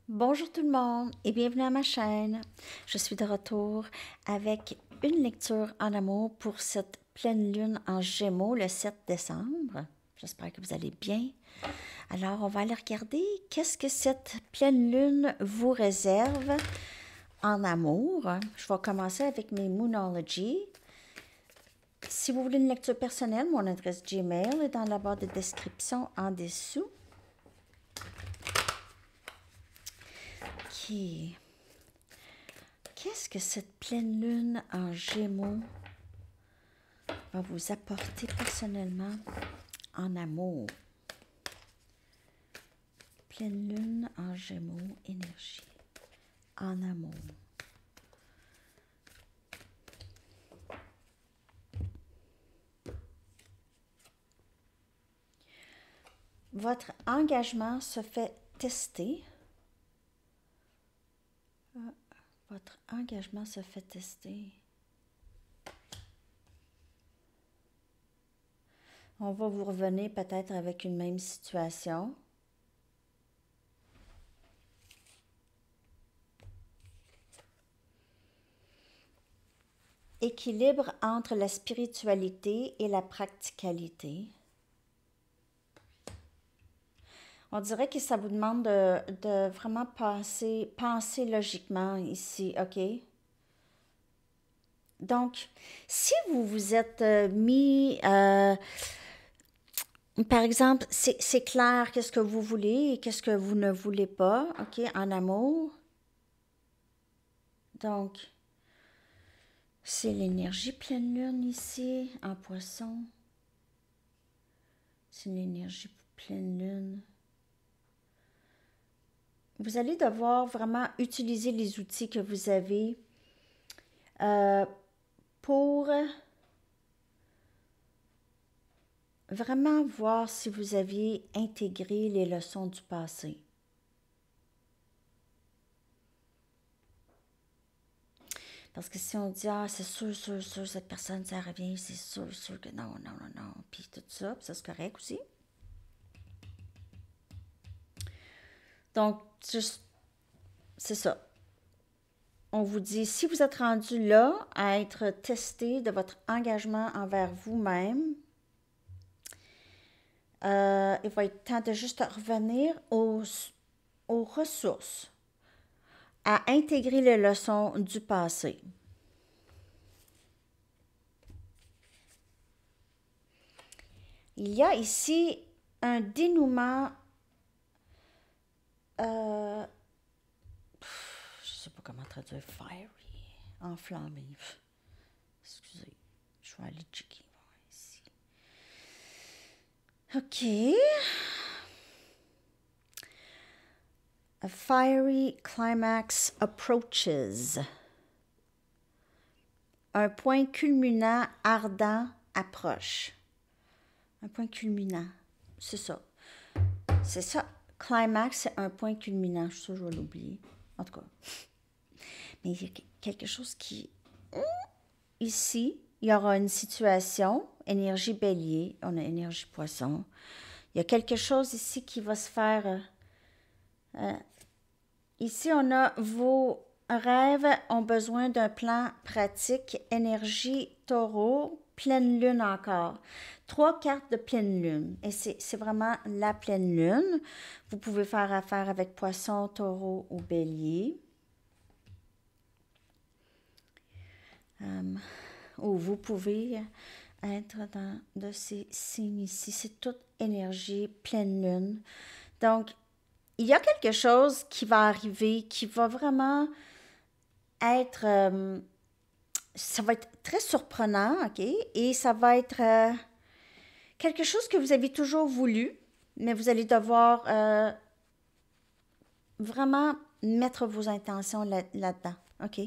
Bonjour tout le monde et bienvenue à ma chaîne. Je suis de retour avec une lecture en amour pour cette pleine lune en Gémeaux le 7 décembre. J'espère que vous allez bien. Alors, on va aller regarder qu'est-ce que cette pleine lune vous réserve en amour. Je vais commencer avec mes Moonology. Si vous voulez une lecture personnelle, mon adresse Gmail est dans la barre de description en dessous. OK. Qu'est-ce que cette pleine lune en Gémeaux va vous apporter personnellement en amour? Pleine lune en Gémeaux, énergie, en amour. Votre engagement se fait tester. Votre engagement se fait tester. On va vous revenir peut-être avec une même situation. Équilibre entre la spiritualité et la practicalité. On dirait que ça vous demande de vraiment penser logiquement ici, OK? Donc, si vous vous êtes mis, par exemple, c'est clair qu'est-ce que vous voulez et qu'est-ce que vous ne voulez pas, OK, en amour. Donc, c'est l'énergie pleine lune ici, en poisson. C'est l'énergie pleine lune. Vous allez devoir vraiment utiliser les outils que vous avez pour vraiment voir si vous aviez intégré les leçons du passé. Parce que si on dit, ah, c'est sûr, cette personne, ça revient, c'est sûr que non, puis tout ça, puis ça c'est correct aussi. Donc, c'est ça. On vous dit, si vous êtes rendu là à être testé de votre engagement envers vous-même, il va être temps de juste revenir aux ressources, à intégrer les leçons du passé. Il y a ici un dénouement, je ne sais pas comment traduire fiery, enflammé. Excusez, je vais aller checker ici. OK. A fiery climax approaches. Un point culminant ardent approche. Un point culminant. C'est ça. C'est ça. Climax, c'est un point culminant. Je suis sûre que je vais l'oublier. En tout cas. Mais il y a quelque chose qui... Ici, il y aura une situation, énergie bélier, on a énergie poisson. Il y a quelque chose ici qui va se faire... ici, on a vos rêves ont besoin d'un plan pratique, énergie taureau, pleine lune encore. 3 cartes de pleine lune. Et c'est vraiment la pleine lune. Vous pouvez faire affaire avec poisson, taureau ou bélier. Ou vous pouvez être dans de ces signes ici. C'est toute énergie, pleine lune. Donc, il y a quelque chose qui va arriver, qui va vraiment être... ça va être très surprenant, OK? Et ça va être quelque chose que vous avez toujours voulu, mais vous allez devoir vraiment mettre vos intentions là-dedans, OK?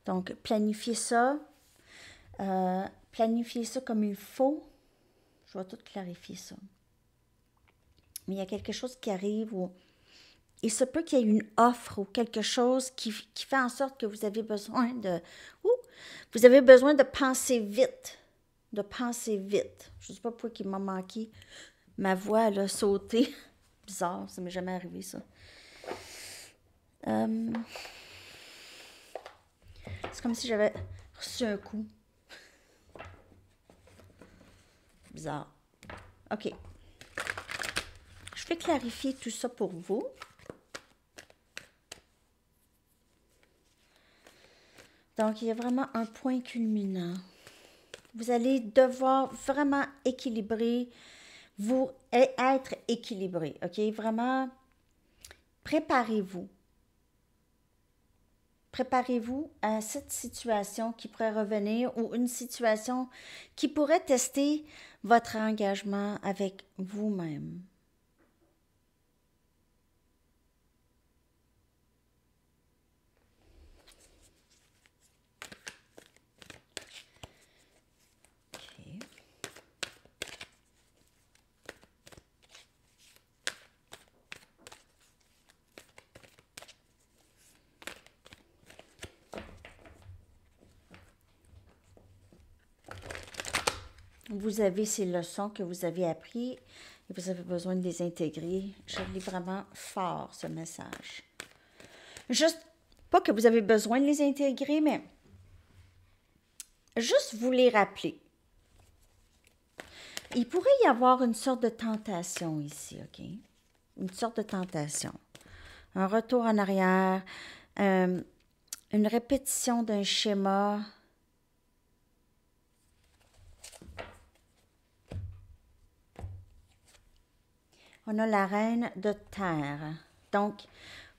Donc, planifiez ça. Planifiez ça comme il faut. Je vais tout clarifier ça. Mais il y a quelque chose qui arrive où il se peut qu'il y ait une offre ou quelque chose qui fait en sorte que vous avez besoin de... vous avez besoin de penser vite. De penser vite. Je ne sais pas pourquoi il m'a manqué. Ma voix, elle a sauté. Bizarre, ça ne m'est jamais arrivé, ça. Euh, c'est comme si j'avais reçu un coup. Bizarre. OK. Je vais clarifier tout ça pour vous. Donc, il y a vraiment un point culminant. Vous allez devoir vraiment équilibrer, vous être équilibré, OK? Vraiment, préparez-vous. Préparez-vous à cette situation qui pourrait revenir ou une situation qui pourrait tester votre engagement avec vous-même. OK. Vous avez ces leçons que vous avez apprises et vous avez besoin de les intégrer. Je lis vraiment fort ce message. Juste, pas que vous avez besoin de les intégrer, mais juste vous les rappeler. Il pourrait y avoir une sorte de tentation ici, OK? Une sorte de tentation. Un retour en arrière, une répétition d'un schéma. On a la reine de terre. Donc,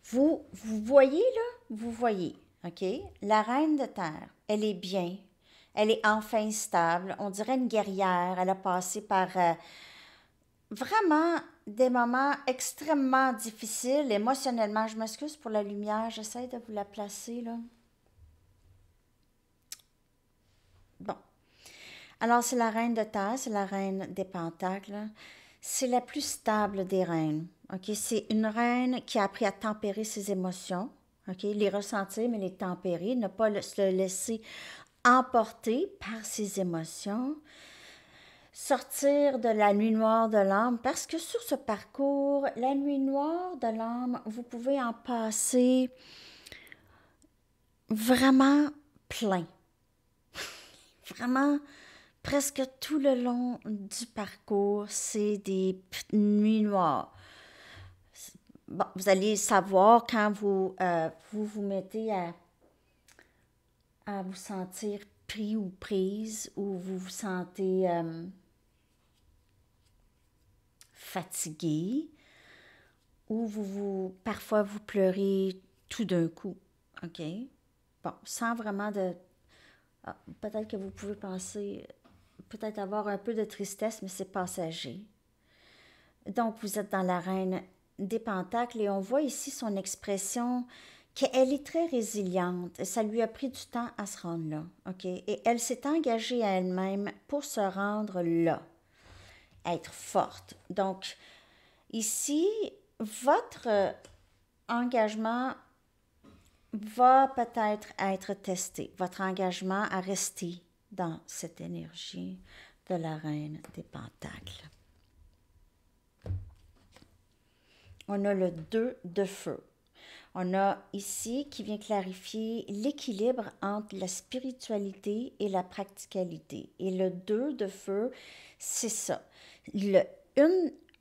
vous voyez là, vous voyez, OK? La reine de terre, elle est bien. Elle est enfin stable. On dirait une guerrière. Elle a passé par vraiment des moments extrêmement difficiles émotionnellement. Je m'excuse pour la lumière. J'essaie de vous la placer là. Bon. Alors, c'est la reine de terre, c'est la reine des pentacles. C'est la plus stable des reines. OK? C'est une reine qui a appris à tempérer ses émotions. OK? Les ressentir, mais les tempérer. Ne pas se laisser emporter par ses émotions. Sortir de la nuit noire de l'âme. Parce que sur ce parcours, la nuit noire de l'âme, vous pouvez en passer vraiment plein. Vraiment presque tout le long du parcours, c'est des nuits noires. Bon, vous allez savoir quand vous mettez à vous sentir pris ou prise, ou vous vous sentez fatigué, ou parfois vous pleurez tout d'un coup, OK? Bon, sans vraiment de... peut-être que vous pouvez penser, peut-être avoir un peu de tristesse, mais c'est passager. Donc, vous êtes dans la reine des pentacles et on voit ici son expression qu'elle est très résiliente. Et ça lui a pris du temps à se rendre là, OK? Et elle s'est engagée à elle-même pour se rendre là, être forte. Donc, ici, votre engagement va peut-être être testé. Votre engagement à rester dans cette énergie de la reine des pentacles. On a le 2 de feu. On a ici qui vient clarifier l'équilibre entre la spiritualité et la practicalité. Et le 2 de feu, c'est ça.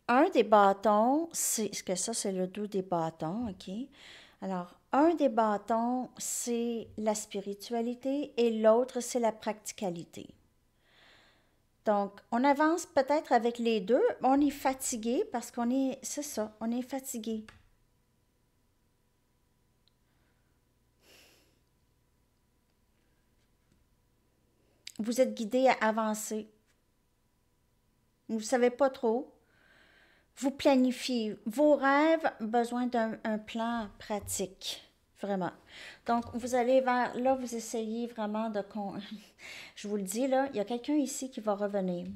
Un des bâtons, c'est le 2 des bâtons, OK? Alors, un des bâtons, c'est la spiritualité et l'autre, c'est la practicalité. Donc, on avance peut-être avec les deux. On est fatigué parce c'est ça, on est fatigué. Vous êtes guidé à avancer. Vous ne savez pas trop. Vous planifiez vos rêves, besoin d'un plan pratique. Vraiment. Donc, vous allez vers... Là, vous essayez vraiment de... Je vous le dis, là, il y a quelqu'un ici qui va revenir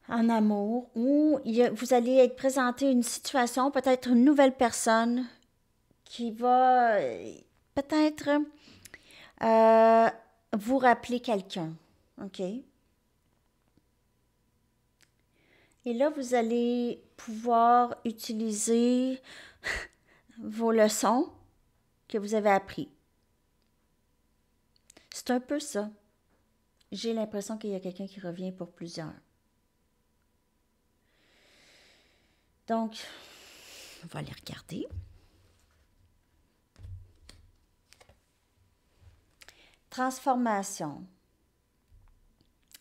en amour, où vous allez être présenté une situation, peut-être une nouvelle personne qui va peut-être vous rappeler quelqu'un. OK? Et là, vous allez pouvoir utiliser vos leçons que vous avez apprises. C'est un peu ça. J'ai l'impression qu'il y a quelqu'un qui revient pour plusieurs. Donc, on va les regarder. Transformation.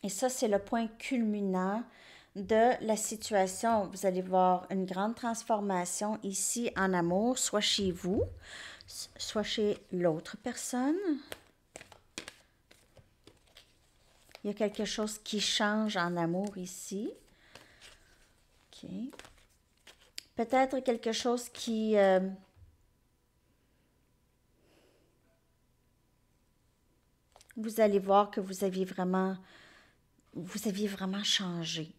Et ça, c'est le point culminant de la situation. Vous allez voir une grande transformation ici en amour, soit chez vous, soit chez l'autre personne. Il y a quelque chose qui change en amour ici. OK. Peut-être quelque chose qui... vous allez voir que vous aviez vraiment changé.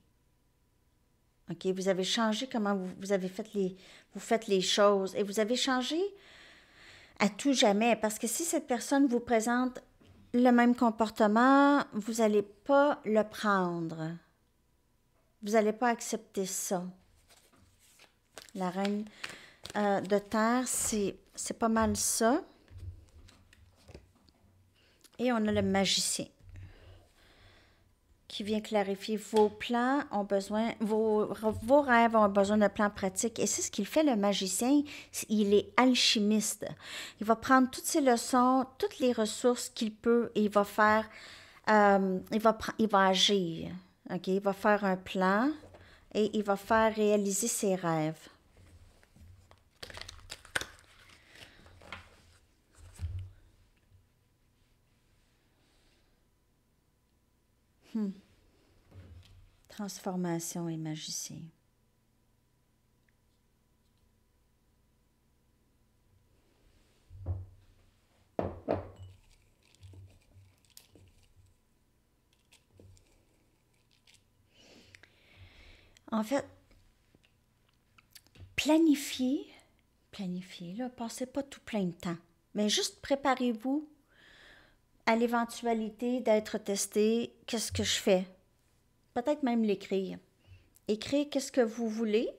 OK? Vous avez changé comment vous avez fait vous faites les choses. Et vous avez changé à tout jamais. Parce que si cette personne vous présente le même comportement, vous n'allez pas le prendre. Vous n'allez pas accepter ça. La reine de terre, c'est pas mal ça. Et on a le magicien qui vient clarifier vos plans ont besoin, vos rêves ont besoin de plans pratiques. Et c'est ce qu'il fait, le magicien. Il est alchimiste. Il va prendre toutes ses leçons, toutes les ressources qu'il peut et il va faire, il va agir. OK? Il va faire un plan et il va faire réaliser ses rêves. Transformation et magicien. En fait, planifiez, là, passez pas tout plein de temps, mais juste préparez-vous à l'éventualité d'être testé. Qu'est-ce que je fais? Peut-être même l'écrire. Écrire qu'est-ce que vous voulez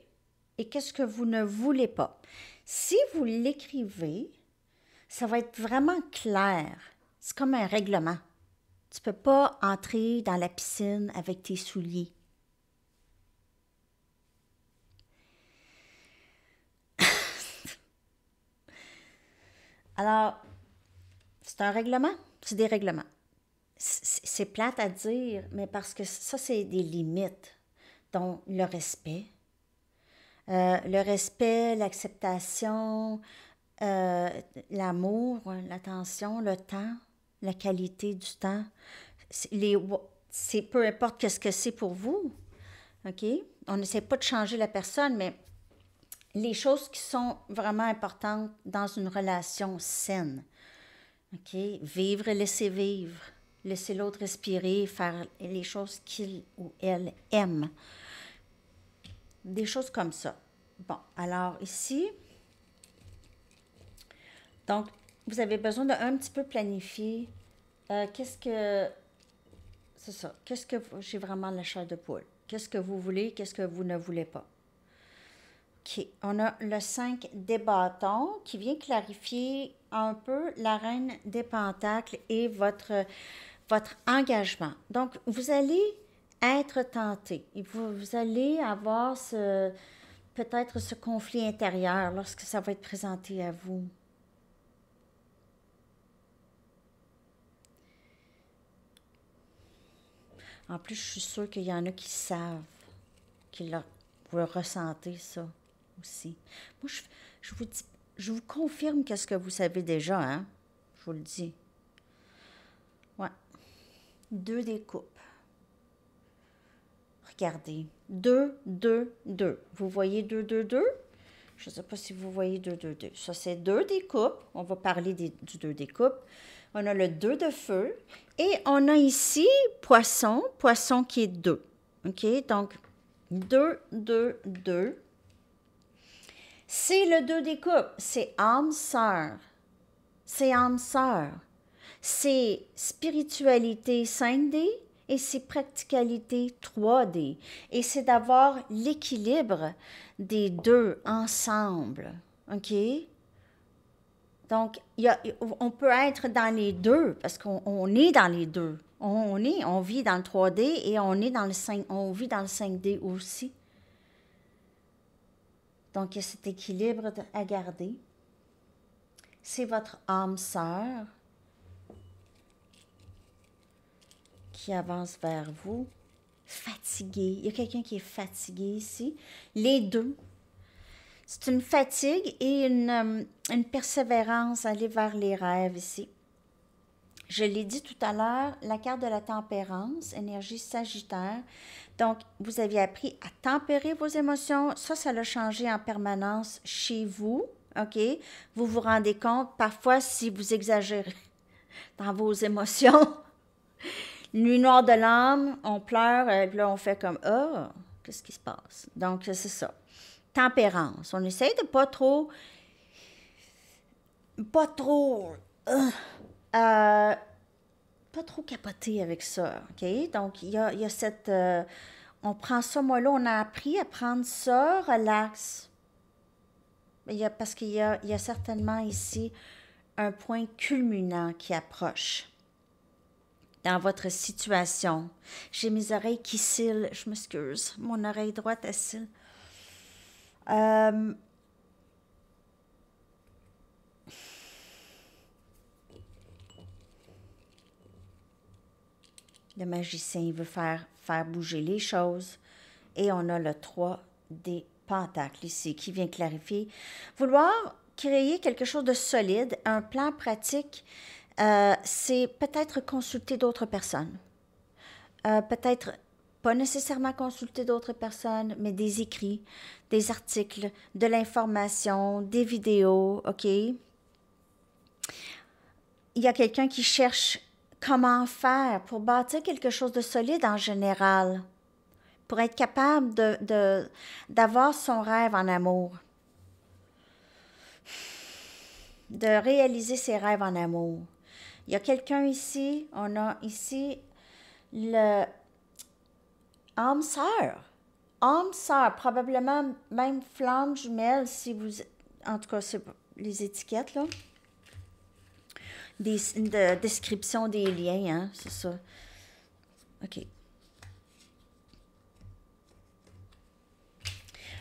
et qu'est-ce que vous ne voulez pas. Si vous l'écrivez, ça va être vraiment clair. C'est comme un règlement. Tu ne peux pas entrer dans la piscine avec tes souliers. Alors, c'est un règlement, c'est des règlements. C'est plate à dire, mais parce que ça, c'est des limites. Donc, le respect, l'acceptation, l'amour, l'attention, le temps, la qualité du temps. Peu importe qu'est-ce que c'est pour vous. OK? On n'essaie pas de changer la personne, mais les choses qui sont vraiment importantes dans une relation saine. OK? Vivre et laisser vivre. Laisser l'autre respirer, faire les choses qu'il ou elle aime. Des choses comme ça. Bon, alors ici, donc, vous avez besoin d'un petit peu planifier. C'est ça. J'ai vraiment la chair de poule. Qu'est-ce que vous voulez, qu'est-ce que vous ne voulez pas. OK. On a le 5 des bâtons qui vient clarifier un peu la reine des pentacles et votre engagement. Donc, vous allez être tenté. Vous allez avoir peut-être ce conflit intérieur lorsque ça va être présenté à vous. En plus, je suis sûre qu'il y en a qui savent, vous le ressentez, ça aussi. Moi, je vous confirme qu'est-ce que vous savez déjà, hein? Je vous le dis. Ouais. 2 des coupes. Regardez. 2, 2, 2. Vous voyez 2, 2, 2? Je ne sais pas si vous voyez 2, 2, 2. Ça, c'est 2 des coupes. On va parler du 2 des coupes. On a le 2 de feu. Et on a ici poisson qui est 2. OK? Donc, 2, 2, 2. C'est le 2 des coupes. C'est âme sœur. C'est âme sœur. C'est spiritualité 5D et c'est practicalité 3D. Et c'est d'avoir l'équilibre des deux ensemble. OK? Donc, on peut être dans les deux, parce qu'on est dans les deux. On vit dans le 3D et on est dans le 5, on vit dans le 5D aussi. Donc, il y a cet équilibre à garder. C'est votre âme sœur qui avance vers vous, fatigué. Il y a quelqu'un qui est fatigué ici. Les deux. C'est une fatigue et une persévérance à aller vers les rêves ici. Je l'ai dit tout à l'heure, la carte de la tempérance, énergie sagittaire. Donc, vous aviez appris à tempérer vos émotions. Ça l'a changé en permanence chez vous. OK? Vous vous rendez compte, parfois, si vous exagérez dans vos émotions, nuit noire de l'âme, on pleure, et puis là, on fait comme, ah, qu'est-ce qui se passe? Donc, c'est ça. Tempérance. On essaye de pas trop, pas trop capoter avec ça, OK? Donc, il y a cette, on prend ça, moi là, on a appris à prendre ça, relax. Parce qu'il y a certainement ici un point culminant qui approche dans votre situation. J'ai mes oreilles qui scillent, je m'excuse, mon oreille droite, elle scille. Le magicien, il veut faire bouger les choses. Et on a le 3 des pentacles ici qui vient clarifier. Vouloir créer quelque chose de solide, un plan pratique, c'est peut-être consulter d'autres personnes. Peut-être pas nécessairement consulter d'autres personnes, mais des écrits, des articles, de l'information, des vidéos, OK? Il y a quelqu'un qui cherche comment faire pour bâtir quelque chose de solide en général, pour être capable d'avoir son rêve en amour, de réaliser ses rêves en amour. Il y a quelqu'un ici, on a ici le âme sœur. Âme sœur, probablement même flamme jumelle si vous... En tout cas, c'est les étiquettes, là. De description des liens, hein, c'est ça. OK.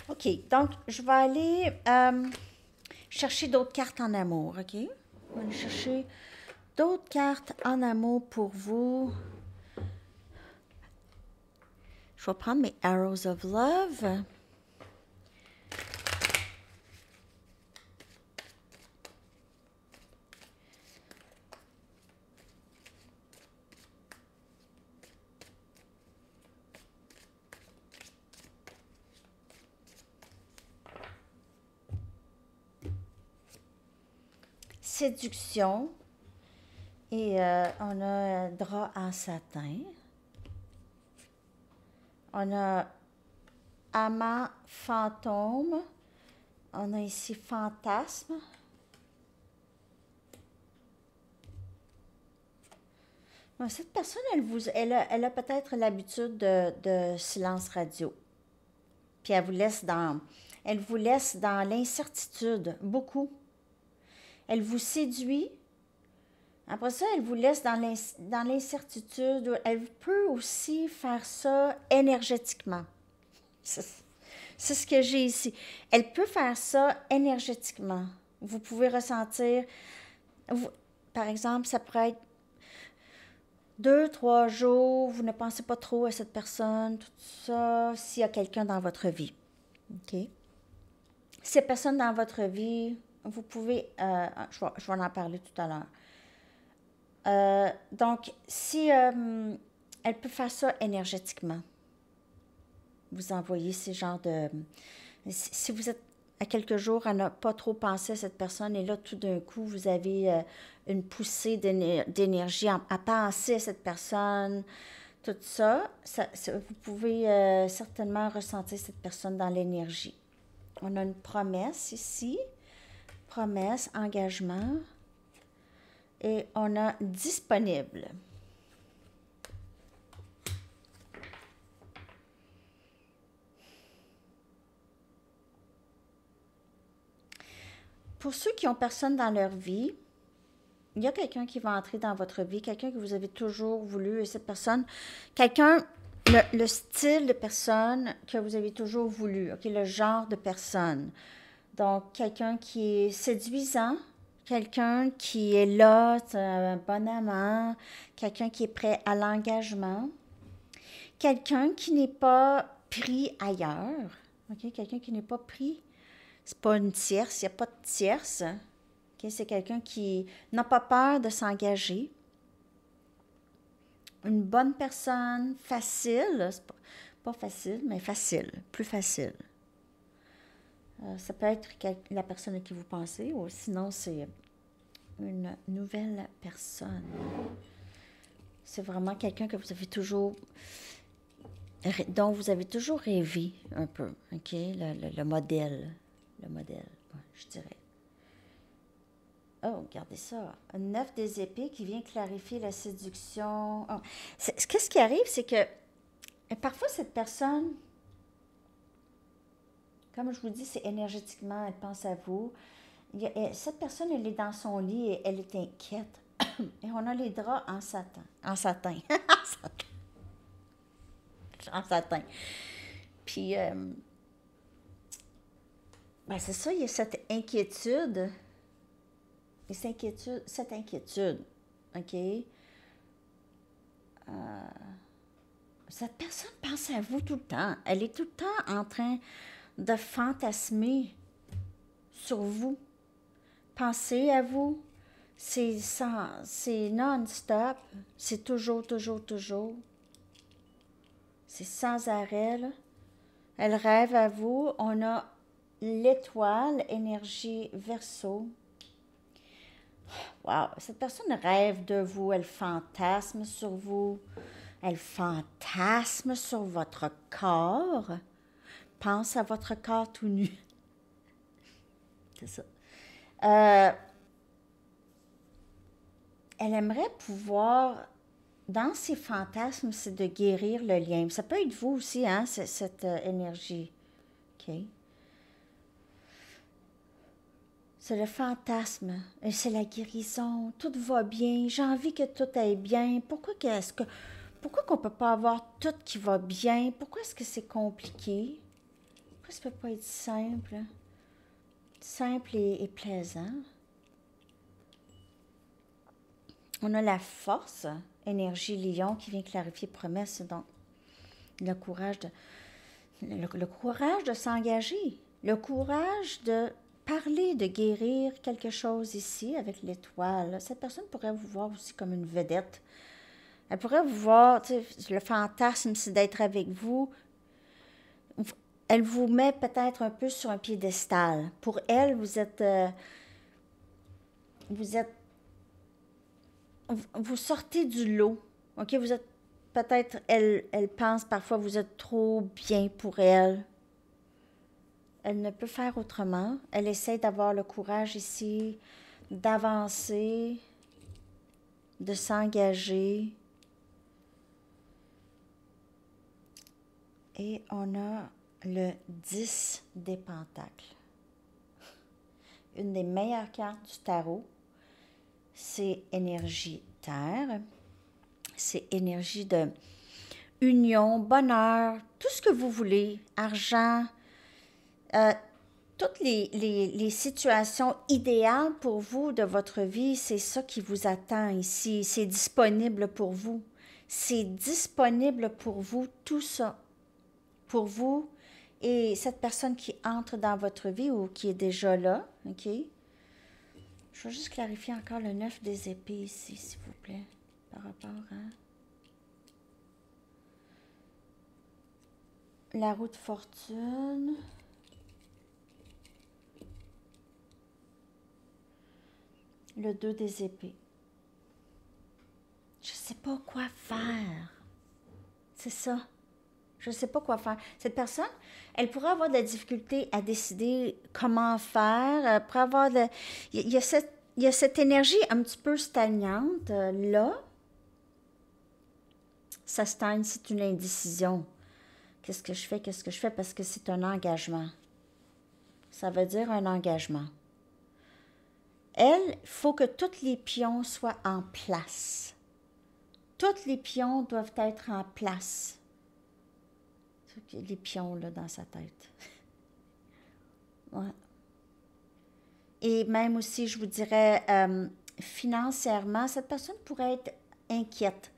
OK, donc je vais aller chercher d'autres cartes en amour, OK? Je vais aller chercher d'autres cartes en amour pour vous. Je vais prendre mes Arrows of Love. Séduction. Et on a un drap en satin. On a amant fantôme. On a ici fantasme. Cette personne, elle a peut-être l'habitude de silence radio. Puis elle vous laisse dans l'incertitude, beaucoup. Elle vous séduit. Après ça, elle vous laisse dans l'incertitude. Elle peut aussi faire ça énergétiquement. C'est ce que j'ai ici. Elle peut faire ça énergétiquement. Vous pouvez ressentir, par exemple, ça pourrait être 2, 3 jours, vous ne pensez pas trop à cette personne, tout ça, s'il y a quelqu'un dans votre vie. OK? Ces personnes dans votre vie, vous pouvez, je vais en parler tout à l'heure. Donc, si elle peut faire ça énergétiquement, vous envoyez ces genres de... Si vous êtes à quelques jours à ne pas trop penser à cette personne et là, tout d'un coup, vous avez une poussée d'énergie à penser à cette personne, tout ça, vous pouvez certainement ressentir cette personne dans l'énergie. On a une promesse ici, promesse, engagement, et on a disponible. pour ceux qui ont personne dans leur vie, il y a quelqu'un qui va entrer dans votre vie, quelqu'un que vous avez toujours voulu, et cette personne, quelqu'un, le style de personne que vous avez toujours voulu, ok, le genre de personne. Donc, quelqu'un qui est séduisant, quelqu'un qui est là, un bon amant, quelqu'un qui est prêt à l'engagement, quelqu'un qui n'est pas pris ailleurs, ok, quelqu'un qui n'est pas pris, c'est pas une tierce, il n'y a pas de tierce. Okay, c'est quelqu'un qui n'a pas peur de s'engager. Une bonne personne, facile, c'est pas facile, mais facile, plus facile. Ça peut être la personne à qui vous pensez, ou sinon c'est une nouvelle personne. C'est vraiment quelqu'un que vous avez toujours, dont vous avez toujours rêvé un peu, ok? Le modèle, ouais, je dirais. Oh, regardez ça. Un 9 des épées qui vient clarifier la séduction. Oh. Qu'est-ce qui arrive, c'est que parfois cette personne, comme je vous dis, c'est énergétiquement, elle pense à vous. Cette personne, elle est dans son lit et elle est inquiète. Et on a les draps en satin. En satin. En satin. Puis, ben c'est ça, il y a cette inquiétude. Et cette inquiétude, OK? Cette personne pense à vous tout le temps. Elle est tout le temps en train de fantasmer sur vous. Penser à vous. C'est non-stop. C'est toujours, toujours, toujours. C'est sans arrêt, là. Elle rêve à vous. On a l'étoile, énergie Verseau. Wow, cette personne rêve de vous, elle fantasme sur vous, elle fantasme sur votre corps, pense à votre corps tout nu. C'est ça. Elle aimerait pouvoir, dans ses fantasmes, c'est de guérir le lien. Ça peut être vous aussi, hein, cette énergie. OK? C'est le fantasme, et c'est la guérison, tout va bien, j'ai envie que tout aille bien. Pourquoi qu'on ne peut pas avoir tout qui va bien? Pourquoi est-ce que c'est compliqué? Pourquoi ça ne peut pas être simple? Simple et plaisant. On a la force, énergie lion, qui vient clarifier promesse, donc le courage de s'engager, le courage de parler, de guérir quelque chose ici avec l'étoile. Cette personne pourrait vous voir aussi comme une vedette. Elle pourrait vous voir, le fantasme, c'est d'être avec vous. Elle vous met peut-être un peu sur un piédestal. Pour elle, vous sortez du lot. OK, vous êtes peut-être, elle pense parfois vous êtes trop bien pour elle. Elle ne peut faire autrement. Elle essaie d'avoir le courage ici, d'avancer, de s'engager. Et on a le 10 des pentacles. Une des meilleures cartes du tarot, c'est énergie terre. C'est énergie de union, bonheur, tout ce que vous voulez, argent, toutes les situations idéales pour vous de votre vie, c'est ça qui vous attend ici. C'est disponible pour vous. C'est disponible pour vous, tout ça. Pour vous et cette personne qui entre dans votre vie ou qui est déjà là, OK? Je vais juste clarifier encore le 9 des épées ici, s'il vous plaît, par rapport à la roue de fortune. Le 2 des épées. Je ne sais pas quoi faire. C'est ça. Je ne sais pas quoi faire. Cette personne, elle pourrait avoir de la difficulté à décider comment faire. Elle pourrait avoir il y a cette énergie un petit peu stagnante là. Ça stagne, c'est une indécision. Qu'est-ce que je fais? Parce que c'est un engagement. Ça veut dire un engagement. elle, il faut que tous les pions soient en place. Tous les pions doivent être en place. Les pions, là, dans sa tête. Ouais. Et même aussi, je vous dirais, financièrement, cette personne pourrait être inquiète.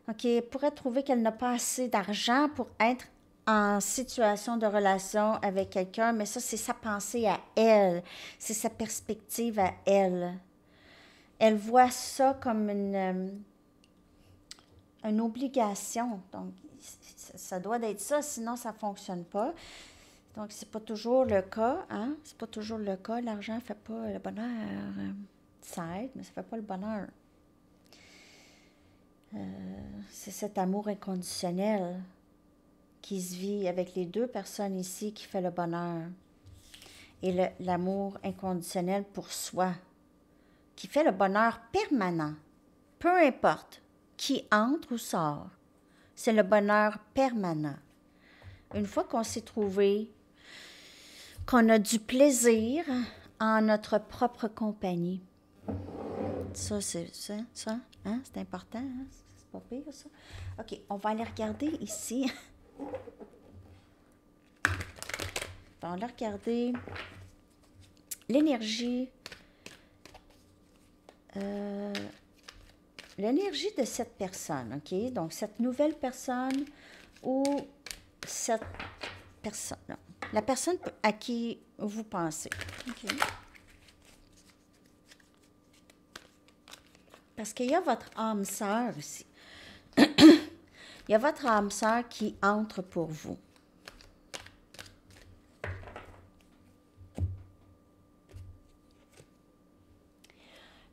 OK? Elle pourrait trouver qu'elle n'a pas assez d'argent pour être en situation de relation avec quelqu'un, mais ça, c'est sa pensée à elle. C'est sa perspective à elle. Elle voit ça comme une obligation. Donc, ça doit être ça, sinon ça ne fonctionne pas. Donc, c'est pas toujours le cas, hein? C'est pas toujours le cas. L'argent ne fait pas le bonheur. Ça aide, mais ça ne fait pas le bonheur. C'est cet amour inconditionnel qui se vit avec les deux personnes ici qui fait le bonheur. Et l'amour inconditionnel pour soi, qui fait le bonheur permanent. Peu importe qui entre ou sort, c'est le bonheur permanent. Une fois qu'on s'est trouvé, qu'on a du plaisir en notre propre compagnie. Ça, c'est ça, hein? C'est important, hein? C'est pas pire, ça. OK, on va aller regarder ici. On va aller regarder l'énergie. L'énergie de cette personne, OK? Donc, cette nouvelle personne ou cette personne, là. La personne à qui vous pensez. OK? Parce qu'il y a votre âme sœur ici. Il y a votre âme sœur qui entre pour vous.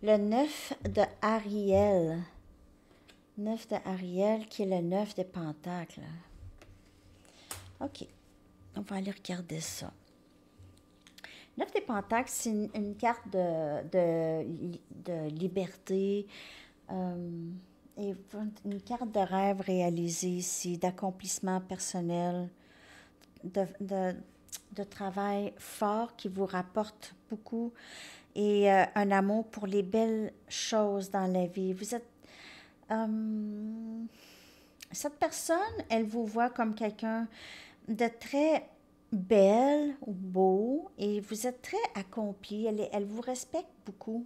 Le 9 de Ariel. 9 de Ariel, qui est le 9 de Pentacles. OK. On va aller regarder ça. 9 de Pentacles, c'est une carte de liberté et une carte de rêve réalisé ici, d'accomplissement personnel, de travail fort qui vous rapporte beaucoup et un amour pour les belles choses dans la vie. Vous êtes... cette personne, elle vous voit comme quelqu'un de très belle ou beau et vous êtes très accompli. Elle vous respecte beaucoup.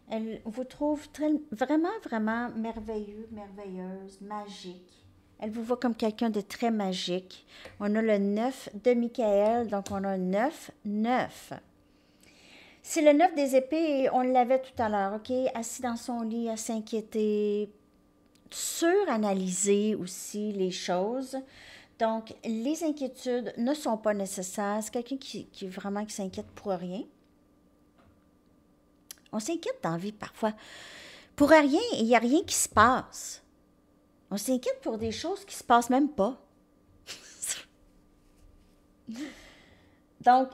Elle vous trouve vraiment, vraiment merveilleux, merveilleuse, magique. Elle vous voit comme quelqu'un de très magique. On a le 9 de Michael, donc on a 9, 9. C'est le 9 des épées et on l'avait tout à l'heure, OK? Assis dans son lit à s'inquiéter, suranalyser aussi les choses. Donc, les inquiétudes ne sont pas nécessaires. C'est quelqu'un qui vraiment qui s'inquiète pour rien. On s'inquiète dans la vie parfois. Pour rien, il n'y a rien qui se passe. On s'inquiète pour des choses qui ne se passent même pas. Donc,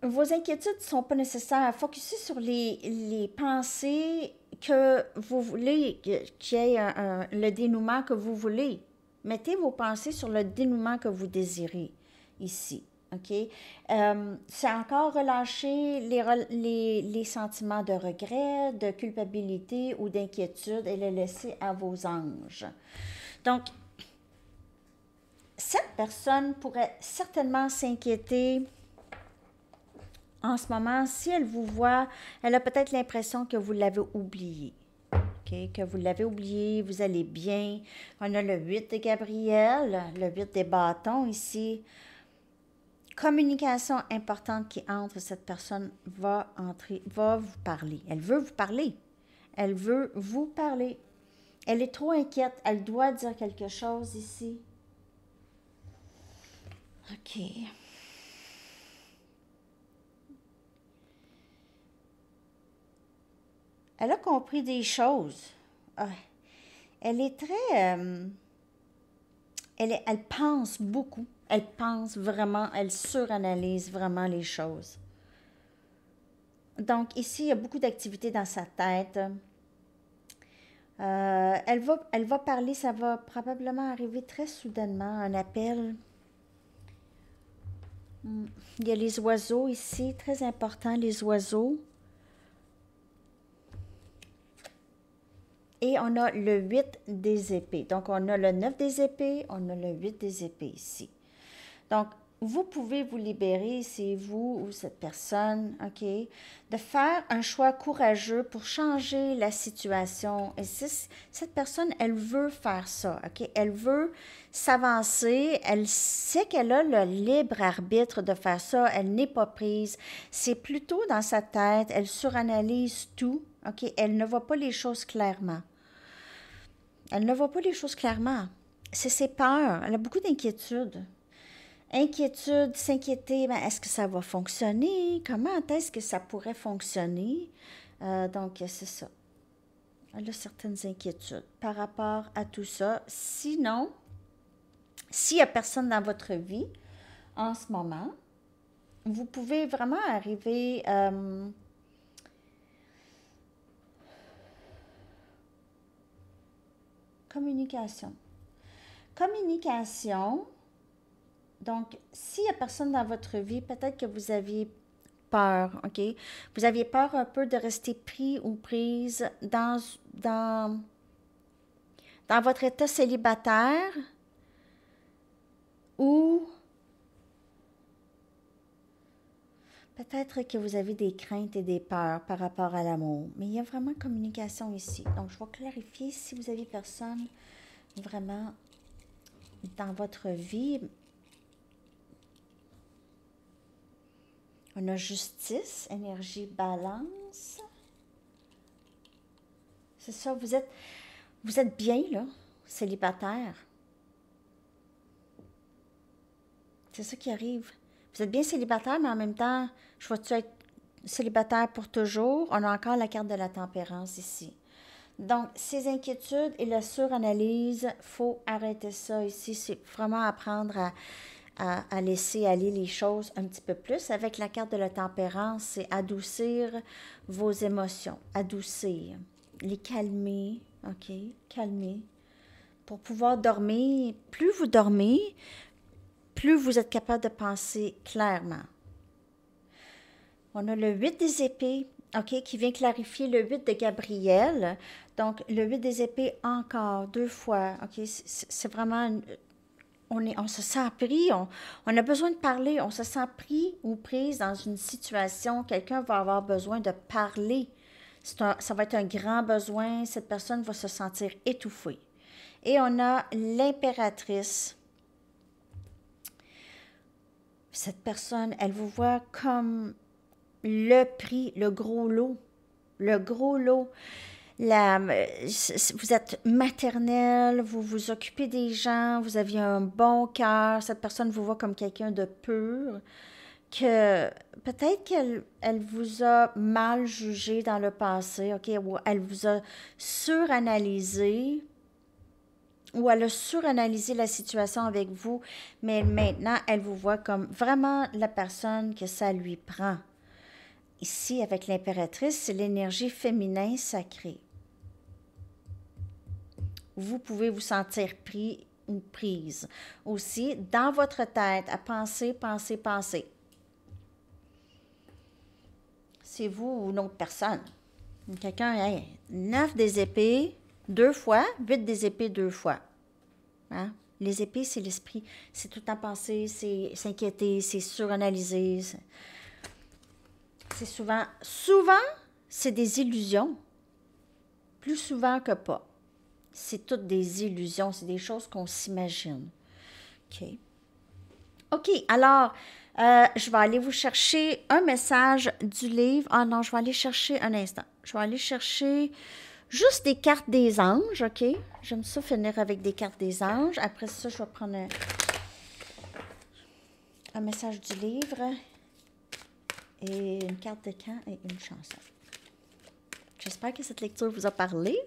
vos inquiétudes ne sont pas nécessaires. Focussez sur les pensées que vous voulez, qu'il y ait le dénouement que vous voulez. Mettez vos pensées sur le dénouement que vous désirez ici. OK? C'est encore relâcher les sentiments de regret, de culpabilité ou d'inquiétude et les laisser à vos anges. Donc, cette personne pourrait certainement s'inquiéter en ce moment. Si elle vous voit, elle a peut-être l'impression que vous l'avez oublié. Okay, que vous l'avez oublié, vous allez bien. On a le 8 de Gabriel, le 8 des bâtons ici. Communication importante qui entre, cette personne va vous parler. Elle veut vous parler. Elle veut vous parler. Elle est trop inquiète. Elle doit dire quelque chose ici. OK. Elle a compris des choses. Elle est très... elle pense beaucoup. Elle pense vraiment, elle suranalyse vraiment les choses. Donc, ici, il y a beaucoup d'activités dans sa tête. Elle va parler, ça va probablement arriver très soudainement, un appel. Il y a les oiseaux ici, très important, les oiseaux. Et on a le 8 des épées. Donc, on a le 9 des épées, on a le 8 des épées ici. Donc, vous pouvez vous libérer, c'est vous ou cette personne, OK, de faire un choix courageux pour changer la situation. Et cette personne, elle veut faire ça, OK? Elle veut s'avancer, elle sait qu'elle a le libre arbitre de faire ça, elle n'est pas prise. C'est plutôt dans sa tête, elle suranalyse tout, OK? Elle ne voit pas les choses clairement. Elle ne voit pas les choses clairement. C'est ses peurs, elle a beaucoup d'inquiétudes. Inquiétude, s'inquiéter, ben, est-ce que ça va fonctionner? Comment est-ce que ça pourrait fonctionner? Donc, c'est ça. Elle a certaines inquiétudes par rapport à tout ça. Sinon, s'il n'y a personne dans votre vie en ce moment, vous pouvez vraiment arriver communication. Communication. Donc, s'il n'y a personne dans votre vie, peut-être que vous aviez peur, OK? Vous aviez peur un peu de rester pris ou prise dans votre état célibataire ou peut-être que vous avez des craintes et des peurs par rapport à l'amour. Mais il y a vraiment communication ici. Donc, je vais clarifier si vous avez personne vraiment dans votre vie. On a justice, énergie, balance. C'est ça, vous êtes bien, là, célibataire. C'est ça qui arrive. Vous êtes bien célibataire, mais en même temps, je vois-tu être célibataire pour toujours? On a encore la carte de la tempérance ici. Donc, ces inquiétudes et la suranalyse, il faut arrêter ça ici. C'est vraiment apprendre à laisser aller les choses un petit peu plus. Avec la carte de la tempérance, c'est adoucir vos émotions, adoucir, les calmer, OK? Calmer. Pour pouvoir dormir, plus vous dormez, plus vous êtes capable de penser clairement. On a le 8 des épées, OK, qui vient clarifier le 8 de Gabriel. Donc, le 8 des épées encore, 2 fois, OK? C'est vraiment... on se sent pris, on a besoin de parler, on se sent pris ou prise dans une situation, quelqu'un va avoir besoin de parler. Ça va être un grand besoin, cette personne va se sentir étouffée. Et on a l'impératrice. Cette personne, elle vous voit comme le prix, le gros lot. Le gros lot. Vous êtes maternelle, vous vous occupez des gens, vous aviez un bon cœur. Cette personne vous voit comme quelqu'un de pur. Que peut-être qu'elle vous a mal jugé dans le passé, OK? Ou elle vous a suranalysé. Ou elle a suranalysé la situation avec vous, mais maintenant, elle vous voit comme vraiment la personne que ça lui prend. Ici, avec l'impératrice, c'est l'énergie féminin sacrée. Vous pouvez vous sentir pris ou prise. Aussi, dans votre tête, à penser, penser, penser. C'est vous ou une autre personne. Quelqu'un, hey, 9 des épées, 2 fois, 8 des épées, 2 fois. Hein? Les épées, c'est l'esprit. C'est tout le temps penser, c'est s'inquiéter, c'est suranalyser. C'est souvent, c'est des illusions. Plus souvent que pas. C'est toutes des illusions, c'est des choses qu'on s'imagine. OK. OK, alors, je vais aller vous chercher un message du livre. Ah non, je vais aller chercher un instant. Je vais aller chercher juste des cartes des anges, OK? J'aime ça finir avec des cartes des anges. Après ça, je vais prendre un message du livre et une carte de camp et une chanson. J'espère que cette lecture vous a parlé.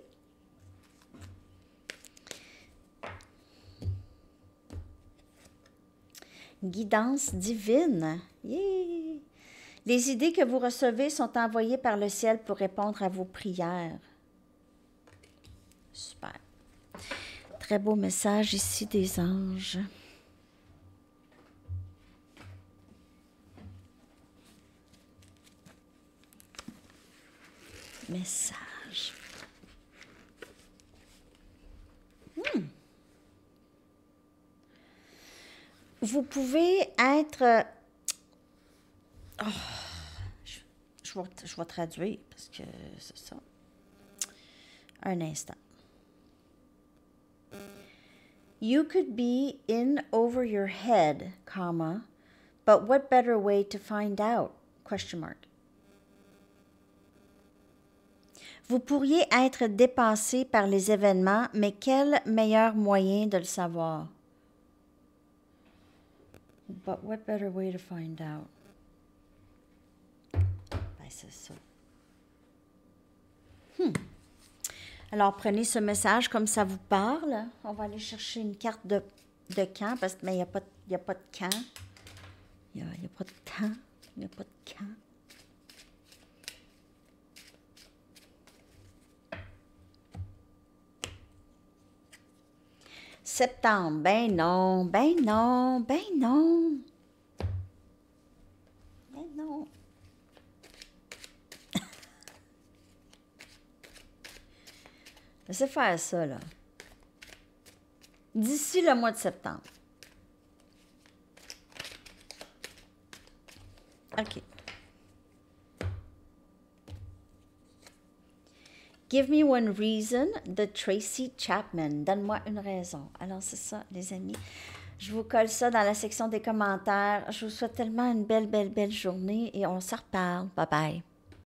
Guidance divine. Yeah! Les idées que vous recevez sont envoyées par le ciel pour répondre à vos prières. Super. Très beau message ici des anges. Message. Vous pouvez être... je vais traduire parce que c'est ça. Un instant. You could be in over your head, comma, but what better way to find out? Question mark. Vous pourriez être dépassé par les événements, mais quel meilleur moyen de le savoir? But what better way to find out? Ben, c'est ça. Alors, prenez ce message comme ça vous parle. On va aller chercher une carte de camp, parce que mais il n'y a pas de camp. Il n'y a pas de temps. Il n'y a pas de camp. Septembre, ben non, ben non, ben non. Ben non. Laissez faire ça, là. D'ici le mois de septembre. OK. Give me one reason de Tracy Chapman. Donne-moi une raison. Alors, c'est ça, les amis. Je vous colle ça dans la section des commentaires. Je vous souhaite tellement une belle, belle, belle journée et on s'en reparle. Bye bye.